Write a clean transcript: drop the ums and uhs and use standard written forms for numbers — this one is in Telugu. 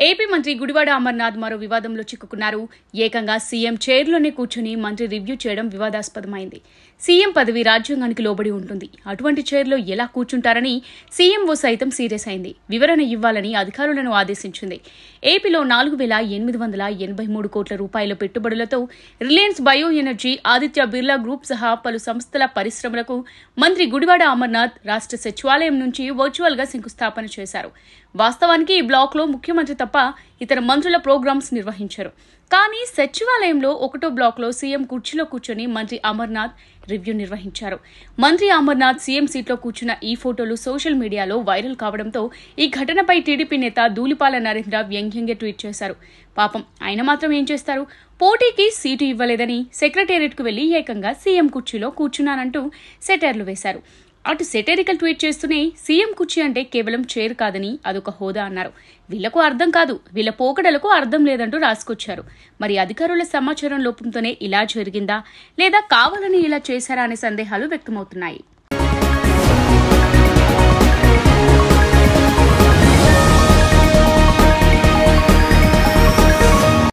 ఏపీ మంత్రి గుడివాడ అమర్నాథ్ మరో వివాదంలో చిక్కుకున్నారు. ఏకంగా సీఎం చైర్లోనే కూర్చుని మంత్రి రివ్యూ చేయడం వివాదాస్పదమైంది. సీఎం పదవి రాజ్యాంగానికి లోబడి ఉంటుంది. అటువంటి చైర్లో ఎలా కూర్చుంటారని సీఎంఓ సైతం సీరియస్ అయింది. వివరణ ఇవ్వాలని అధికారులను ఆదేశించింది. ఏపీలో 4,883 కోట్ల రూపాయల పెట్టుబడులతో Reliance Bio Energy, Aditya Birla group సహా పలు సంస్థల పరిశ్రమలకు మంత్రి గుడివాడ అమర్నాథ్ రాష్ట్ర సచివాలయం నుంచి వర్చువల్ గా శంకుస్థాపన చేశారు. వాస్తవానికి ఈ బ్లాక్ లో ముఖ్యమంత్రి తప్ప ఇతర మంత్రుల ప్రోగ్రామ్స్ నిర్వహించారు. కానీ సచివాలయంలో 1వ బ్లాక్ లో సీఎం కుర్చీలో కూర్చొని మంత్రి అమర్నాథ్ రివ్యూ నిర్వహించారు. మంత్రి అమర్నాథ్ సీఎం సీట్లో కూర్చున్న ఈ ఫోటోలు సోషల్ మీడియాలో వైరల్ కావడంతో ఈ ఘటనపై టీడీపీ నేత ధూళిపాల నరేంద్ర వ్యంగ్యంగా ట్వీట్ చేశారు. పాపం ఆయన మాత్రం ఏం చేస్తారు? పోటీకి సీటు ఇవ్వలేదని సెక్రటేరియట్ కు వెళ్లి ఏకంగా సీఎం కుర్చీలో కూర్చున్నానంటూ సెటైర్లు వేశారు. అటు సెటైరికల్ ట్వీట్ చేస్తూనే సీఎం కుర్చీ అంటే కేవలం చైర్ కాదని అదొక హోదా అన్నారు. వీళ్లకు అర్థం కాదు, వీళ్ల పోకడలకు అర్థం లేదంటూ రాసుకొచ్చారు. మరి అధికారుల సమాచారం లోపంతోనే ఇలా జరిగిందా లేదా కావాలని ఇలా చేశారా అనే సందేహాలు వ్యక్తమవుతున్నాయి.